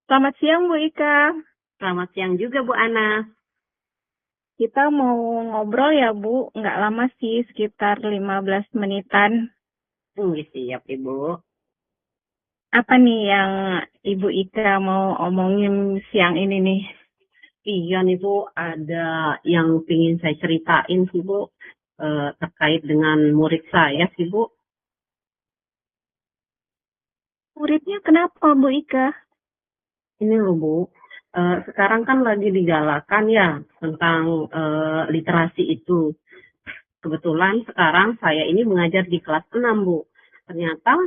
Selamat siang Bu Ika. Selamat siang juga Bu Ana. Kita mau ngobrol ya Bu, nggak lama sih, sekitar 15 menitan. Siap Ibu. Apa nih yang Ibu Ika mau omongin siang ini nih? Iya nih Bu, ada yang ingin saya ceritain sih Bu, terkait dengan murid saya sih Bu. Muridnya kenapa Bu Ika? Ini loh Bu, sekarang kan lagi digalakan ya tentang literasi itu. Kebetulan sekarang saya ini mengajar di kelas 6 Bu. Ternyata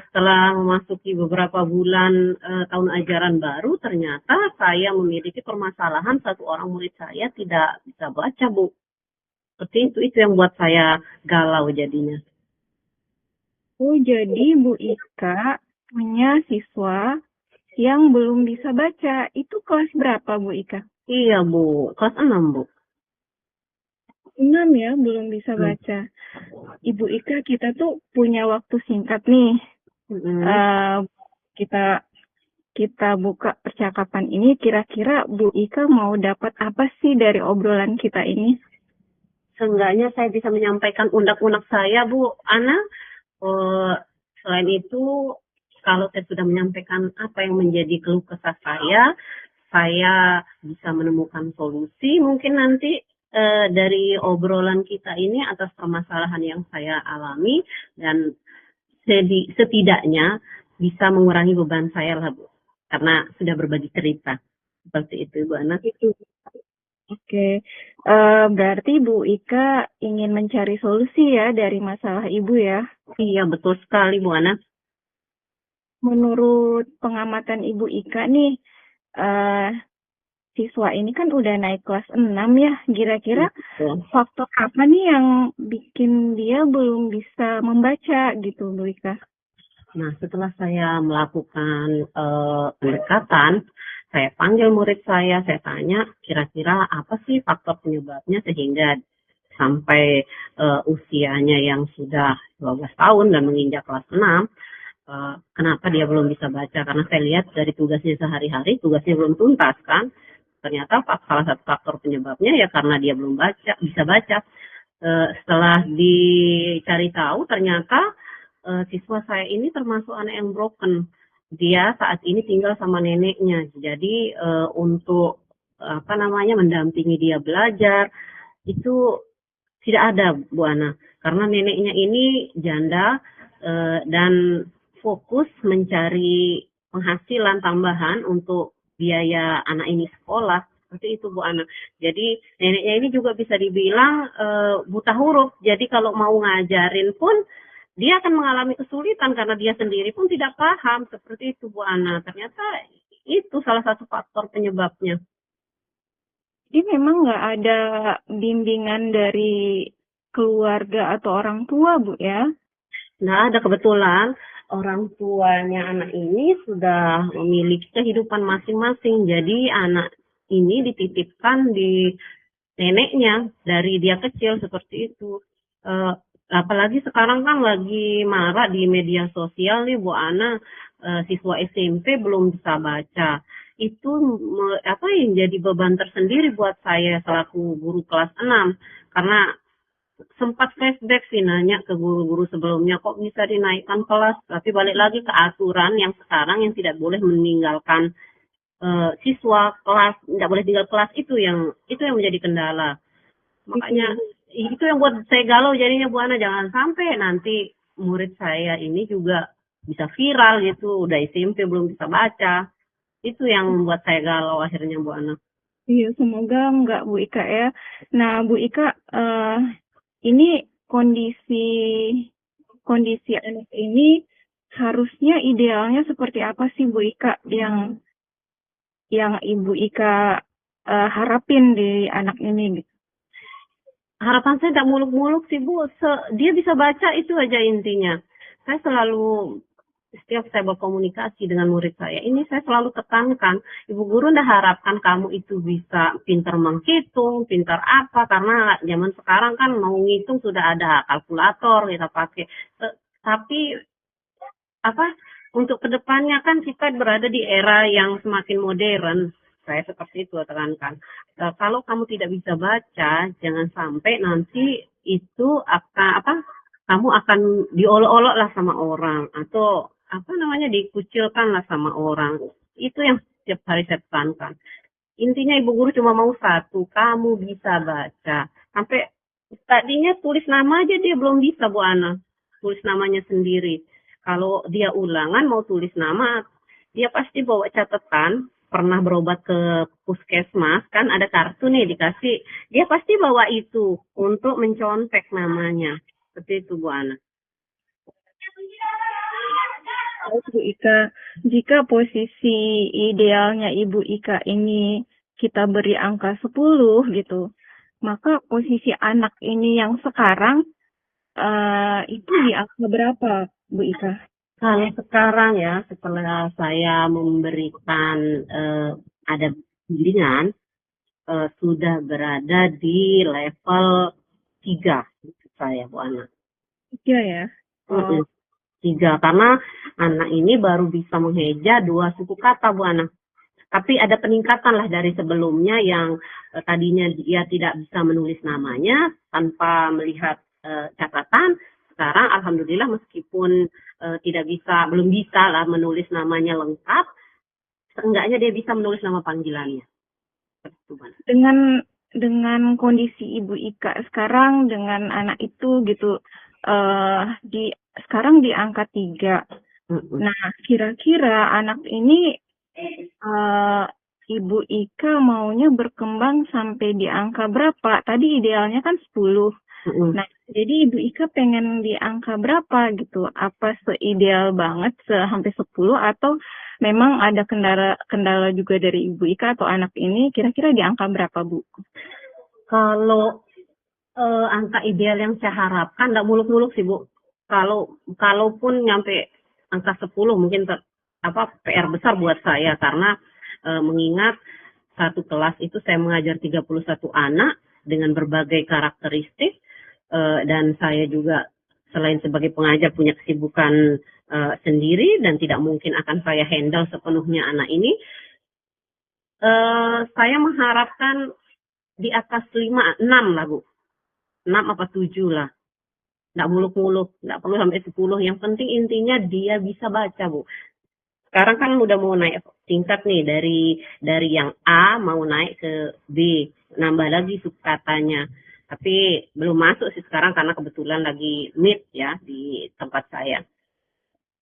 setelah memasuki beberapa bulan tahun ajaran baru, ternyata saya memiliki permasalahan satu orang murid saya tidak bisa baca, Bu. Seperti itu yang buat saya galau jadinya. Oh, jadi Bu Ika punya siswa yang belum bisa baca. Itu kelas berapa Bu Ika? Iya, Bu. Kelas 6 Bu. 6 ya, belum bisa Hmm. baca. Ibu Ika, kita tuh punya waktu singkat nih. Hmm. Eh, kita kita buka percakapan ini, kira-kira Bu Ika mau dapat apa sih dari obrolan kita ini? Seenggaknya saya bisa menyampaikan unek-unek saya, Bu Ana. Eh, Selain itu, kalau saya sudah menyampaikan apa yang menjadi keluh kesah saya bisa menemukan solusi mungkin nanti dari obrolan kita ini atas permasalahan yang saya alami dan setidaknya bisa mengurangi beban saya lah Bu, karena sudah berbagi cerita seperti itu Bu Ana. Itu. Oke, berarti Bu Ika ingin mencari solusi ya dari masalah Ibu ya. Iya betul sekali Bu Ana. Menurut pengamatan Ibu Ika nih, eh, siswa ini kan udah naik kelas 6 ya. Kira-kira Iya, betul. faktor apa nih yang bikin dia belum bisa membaca gitu, Bu Ika? Nah, setelah saya melakukan pendekatan, saya panggil murid saya tanya kira-kira apa sih faktor penyebabnya sehingga sampai usianya yang sudah 12 tahun dan menginjak kelas 6, kenapa dia belum bisa baca? Karena saya lihat dari tugasnya sehari-hari, tugasnya belum tuntas kan. Ternyata salah satu faktor penyebabnya ya karena dia belum bisa baca. Setelah dicari tahu ternyata siswa saya ini termasuk anak yang broken. Dia saat ini tinggal sama neneknya. Jadi untuk apa namanya mendampingi dia belajar itu tidak ada Bu Ana karena neneknya ini janda dan fokus mencari penghasilan tambahan untuk biaya anak ini sekolah seperti itu Bu Ana. Jadi neneknya ini juga bisa dibilang buta huruf. Jadi kalau mau ngajarin pun dia akan mengalami kesulitan karena dia sendiri pun tidak paham seperti itu Bu Ana. Ternyata itu salah satu faktor penyebabnya. Jadi memang nggak ada bimbingan dari keluarga atau orang tua, Bu ya? Nah, ada kebetulan orang tuanya anak ini sudah memiliki kehidupan masing-masing. Jadi anak ini dititipkan di neneknya dari dia kecil seperti itu. Eh, Apalagi sekarang kan lagi marak di media sosial nih Bu Ana, siswa SMP belum bisa baca. Itu apa yang jadi beban tersendiri buat saya selaku guru kelas 6 karena sempat flashback sih nanya ke guru-guru sebelumnya kok bisa dinaikkan kelas tapi balik lagi ke aturan yang sekarang yang tidak boleh meninggalkan siswa kelas tidak boleh tinggal kelas itu yang menjadi kendala makanya Itu. itu yang buat saya galau jadinya Bu Ana jangan sampai nanti murid saya ini juga bisa viral gitu udah SMP belum bisa baca itu yang membuat saya galau akhirnya Bu Ana. Iya, semoga nggak Bu Ika ya. Nah, Bu Ika, ini kondisi kondisi anak ini harusnya idealnya seperti apa sih Bu Ika yang Ibu Ika harapin di anak ini gitu? Harapan saya tidak muluk-muluk sih Bu. Dia bisa baca itu aja intinya. Saya selalu setiap saya berkomunikasi dengan murid saya, ini saya selalu tekankan, Ibu Guru tidak harapkan kamu itu bisa pintar menghitung, pintar apa, karena zaman sekarang kan mau ngitung sudah ada kalkulator kita pakai. Tapi apa untuk kedepannya kan kita berada di era yang semakin modern. Saya seperti itu tekankan. Kalau kamu tidak bisa baca, jangan sampai nanti itu akan apa? Kamu akan diolok-olok lah sama orang atau apa namanya dikucilkan lah sama orang. Itu yang setiap hari saya tekankan. Intinya ibu guru cuma mau satu, kamu bisa baca. Sampai tadinya tulis nama aja dia belum bisa Bu Ana. Tulis namanya sendiri. Kalau dia ulangan mau tulis nama, dia pasti bawa catatan. Pernah berobat ke puskesmas, kan ada kartu nih dikasih. Dia pasti bawa itu untuk mencontek namanya. Seperti itu Bu Ana. Baik, Bu Ika, jika posisi idealnya Ibu Ika ini kita beri angka 10 gitu, maka posisi anak ini yang sekarang itu di angka berapa, Bu Ika? Kalau sekarang ya, setelah saya memberikan ada bimbingan, sudah berada di level 3 saya Bu Ana. 3 ya? Mm-mm. 3 karena anak ini baru bisa mengeja 2 suku kata Bu Ana. Tapi ada peningkatan lah dari sebelumnya yang tadinya dia tidak bisa menulis namanya tanpa melihat catatan. Sekarang alhamdulillah meskipun belum bisa lah menulis namanya lengkap, seenggaknya dia bisa menulis nama panggilannya. Dengan kondisi Ibu Ika sekarang dengan anak itu gitu, sekarang di angka 3. Nah, kira-kira anak ini Ibu Ika maunya berkembang sampai di angka berapa? Tadi idealnya kan 10. Nah, jadi Ibu Ika pengen di angka berapa gitu? Apa seideal banget sampai 10 atau memang ada kendala juga dari Ibu Ika atau anak ini kira-kira di angka berapa, Bu? Kalau angka ideal yang saya harapkan enggak muluk-muluk sih, Bu. Kalaupun nyampe angka 10 mungkin PR besar buat saya karena mengingat satu kelas itu saya mengajar 31 anak dengan berbagai karakteristik dan saya juga selain sebagai pengajar punya kesibukan sendiri dan tidak mungkin akan saya handle sepenuhnya anak ini. Saya mengharapkan di atas 5, 6 lah Bu. 6 apa 7 lah. Nggak muluk-muluk, nggak perlu sampai 10. Yang penting intinya dia bisa baca Bu. Sekarang kan udah mau naik tingkat nih dari yang A mau naik ke B, nambah lagi subkatanya. Tapi belum masuk sih sekarang karena kebetulan lagi mid ya di tempat saya.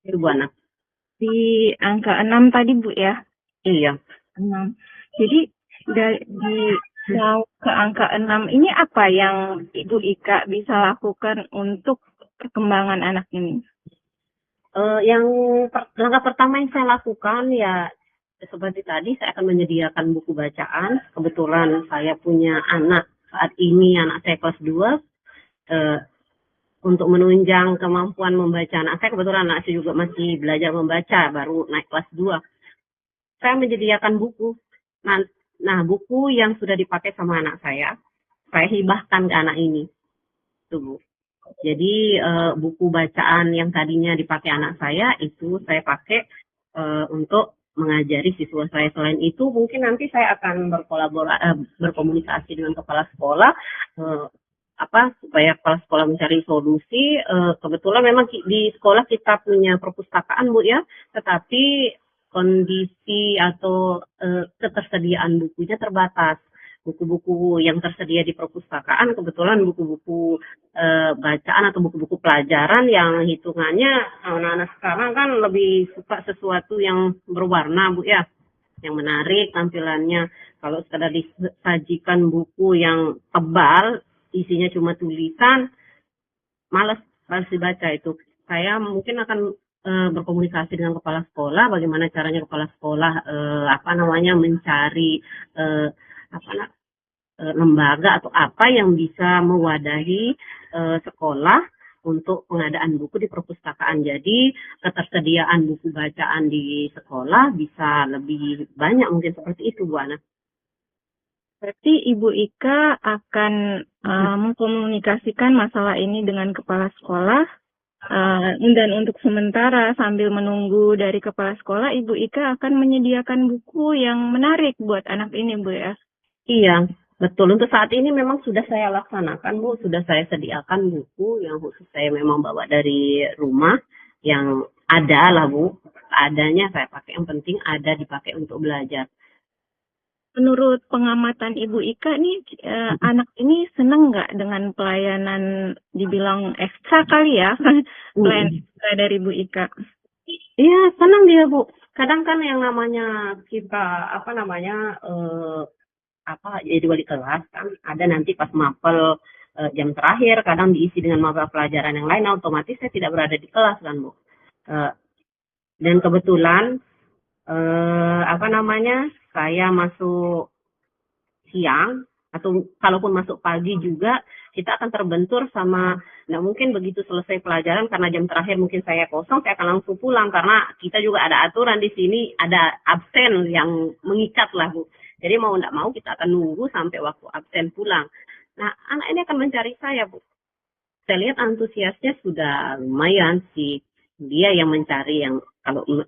Itu Bu Ana. Di angka 6 tadi Bu ya? Iya. 6. Jadi mau ke angka 6 ini apa yang Ibu Ika bisa lakukan untuk perkembangan anak ini? Langkah pertama yang saya lakukan ya seperti tadi saya akan menyediakan buku bacaan. Kebetulan saya punya anak saat ini anak saya kelas 2 untuk menunjang kemampuan membaca anak saya. Kebetulan anak saya juga masih belajar membaca baru naik kelas 2. Saya menyediakan buku. Nah, buku yang sudah dipakai sama anak saya hibahkan ke anak ini. Tuh, Bu. Jadi buku bacaan yang tadinya dipakai anak saya itu saya pakai untuk mengajari siswa saya. Selain itu mungkin nanti saya akan berkomunikasi dengan kepala sekolah supaya kepala sekolah mencari solusi. Kebetulan memang di sekolah kita punya perpustakaan Bu ya, tetapi kondisi atau ketersediaan bukunya terbatas. Buku-buku yang tersedia di perpustakaan kebetulan buku-buku bacaan atau buku-buku pelajaran yang hitungannya anak-anak sekarang kan lebih suka sesuatu yang berwarna Bu ya, yang menarik tampilannya. Kalau sekadar disajikan buku yang tebal isinya cuma tulisan, malas dibaca itu. Saya mungkin akan berkomunikasi dengan kepala sekolah bagaimana caranya kepala sekolah mencari lembaga atau apa yang bisa mewadahi sekolah untuk pengadaan buku di perpustakaan. Jadi ketersediaan buku bacaan di sekolah bisa lebih banyak mungkin seperti itu Bu Ana. Berarti Ibu Ika akan mengkomunikasikan masalah ini dengan kepala sekolah Dan untuk sementara sambil menunggu dari kepala sekolah, Ibu Ika akan menyediakan buku yang menarik buat anak ini, Bu ya. Iya, betul. Untuk saat ini memang sudah saya laksanakan, Bu. Sudah saya sediakan buku yang khusus saya memang bawa dari rumah yang ada lah, Bu. Adanya saya pakai. Yang penting ada dipakai untuk belajar. Menurut pengamatan Ibu Ika nih, anak ini seneng nggak dengan pelayanan dibilang ekstra kali ya, pelayanan ekstra dari Ibu Ika? Iya, senang dia, Bu. Kadang kan yang namanya kita apa namanya jadi wali kelas kan ada nanti pas mapel jam terakhir kadang diisi dengan mata pelajaran yang lain, otomatis saya tidak berada di kelas kan, Bu. Dan kebetulan apa namanya saya masuk siang atau kalaupun masuk pagi juga kita akan terbentur sama nggak mungkin begitu selesai pelajaran karena jam terakhir mungkin saya kosong saya akan langsung pulang karena kita juga ada aturan di sini ada absen yang mengikat lah, Bu. Jadi mau nggak mau kita akan nunggu sampai waktu absen pulang. Nah anak ini akan mencari saya, Bu. Saya lihat antusiasnya sudah lumayan sih. Dia yang mencari yang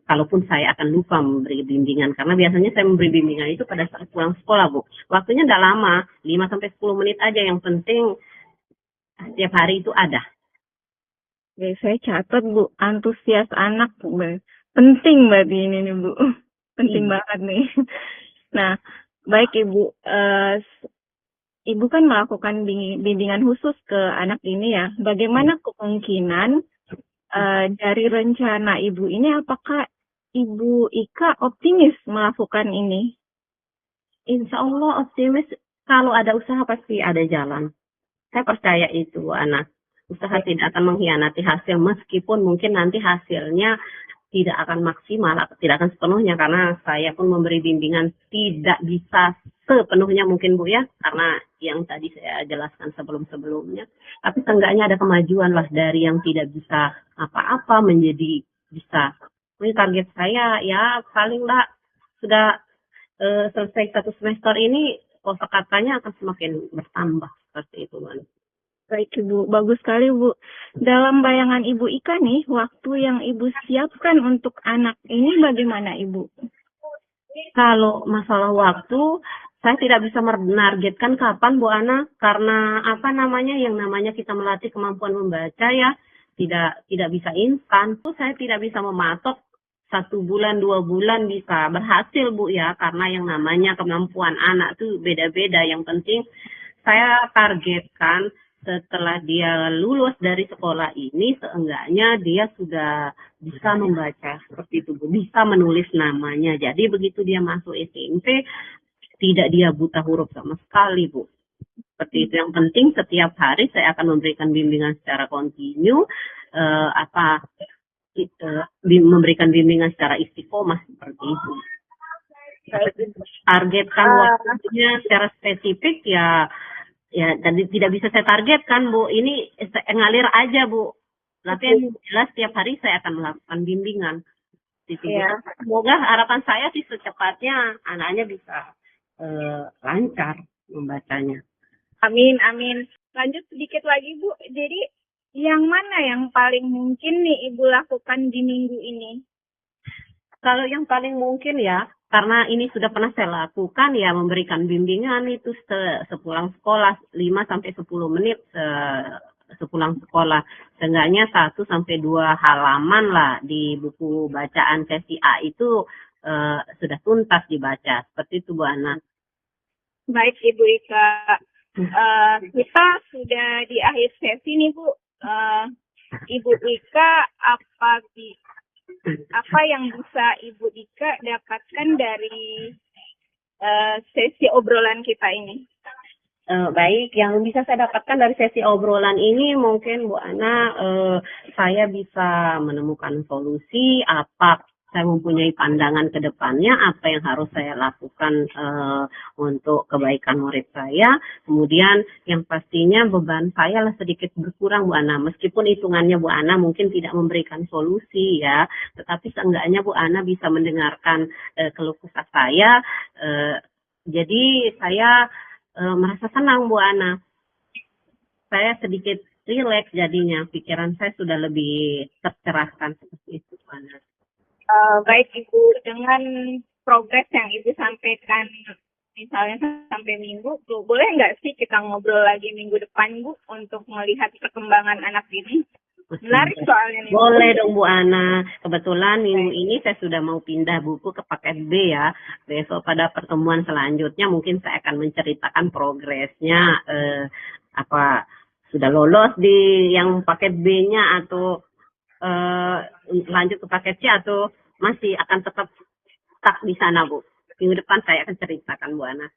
kalaupun saya akan lupa memberi bimbingan karena biasanya saya memberi bimbingan itu pada saat pulang sekolah, Bu. Waktunya tidak lama, 5 sampai 10 menit aja, yang penting setiap hari itu ada. Oke, saya catat, Bu, antusias anak penting berarti ini nih, Bu. Penting banget nih. Nah, baik Ibu, Ibu kan melakukan bimbingan khusus ke anak ini ya. Bagaimana kemungkinan dari rencana Ibu ini, apakah Ibu Ika optimis melakukan ini? Insya Allah optimis, kalau ada usaha pasti ada jalan. Saya percaya itu, anak. Usaha tidak akan mengkhianati hasil meskipun mungkin nanti hasilnya tidak akan maksimal, tidak akan sepenuhnya karena saya pun memberi bimbingan tidak bisa sepenuhnya mungkin, Bu ya, karena yang tadi saya jelaskan sebelum-sebelumnya. Tapi seenggaknya ada kemajuan lah dari yang tidak bisa apa-apa menjadi bisa. Ini target saya ya paling lah sudah selesai 1 semester ini kosakatanya akan semakin bertambah seperti itu, Bu. Baik Ibu, bagus sekali Bu. Dalam bayangan Ibu Ika nih, waktu yang Ibu siapkan untuk anak ini bagaimana Ibu? Kalau masalah waktu, saya tidak bisa menargetkan kapan, Bu Ana, karena apa namanya yang namanya kita melatih kemampuan membaca ya, tidak bisa instan. Tuh saya tidak bisa mematok 1 bulan 2 bulan bisa berhasil, Bu ya, karena yang namanya kemampuan anak tuh beda-beda. Yang penting saya targetkan setelah dia lulus dari sekolah ini, seenggaknya dia sudah bisa membaca seperti itu, Bu. Bisa menulis namanya. Jadi begitu dia masuk SMP, tidak dia buta huruf sama sekali, Bu. Seperti itu. Yang penting setiap hari saya akan memberikan bimbingan secara kontinu, memberikan bimbingan secara istiqomah seperti itu. Targetkan waktunya secara spesifik ya tadi tidak bisa saya targetkan, Bu. Ini ngalir aja, Bu. Tapi yang jelas setiap hari saya akan melakukan bimbingan. Ya. Semoga harapan saya sih secepatnya anaknya bisa lancar membacanya. Amin, amin. Lanjut sedikit lagi, Bu. Jadi yang mana yang paling mungkin nih Ibu lakukan di minggu ini? Kalau yang paling mungkin ya, karena ini sudah pernah saya lakukan ya, memberikan bimbingan itu sepulang sekolah 5 sampai 10 menit sepulang sekolah. Seenggaknya 1 sampai 2 halaman lah di buku bacaan sesi A itu sudah tuntas dibaca. Seperti itu, Bu Ana. Baik Ibu Ika. Kita sudah di akhir sesi nih, Bu. Ibu Ika, apa yang bisa Ibu Ika dapatkan dari sesi obrolan kita ini? Baik, yang bisa saya dapatkan dari sesi obrolan ini mungkin Bu Ana, saya bisa menemukan solusi saya mempunyai pandangan ke depannya apa yang harus saya lakukan untuk kebaikan murid saya. Kemudian yang pastinya beban saya lah sedikit berkurang, Bu Ana. Meskipun hitungannya Bu Ana mungkin tidak memberikan solusi ya, tetapi seenggaknya Bu Ana bisa mendengarkan keluh kesah saya. Jadi saya merasa senang, Bu Ana. Saya sedikit rileks jadinya. Pikiran saya sudah lebih tercerahkan seperti itu, Bu Ana. Baik Ibu, dengan progres yang Ibu sampaikan, misalnya sampai minggu, Bu, boleh nggak sih kita ngobrol lagi minggu depan, Bu, untuk melihat perkembangan anak ini? Menarik soalnya nih, Bu. Boleh dong Bu Ana. Kebetulan minggu ini saya sudah mau pindah buku ke paket B ya. Besok pada pertemuan selanjutnya mungkin saya akan menceritakan progresnya. Apa sudah lolos di yang paket B-nya atau lanjut ke paket C atau masih akan tetap stuck di sana Bu. Minggu depan saya akan ceritakan Bu Ana.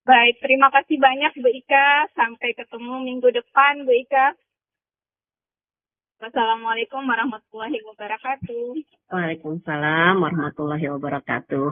Baik, terima kasih banyak Bu Ika. Sampai ketemu minggu depan Bu Ika. Wassalamualaikum warahmatullahi wabarakatuh. Waalaikumsalam warahmatullahi wabarakatuh.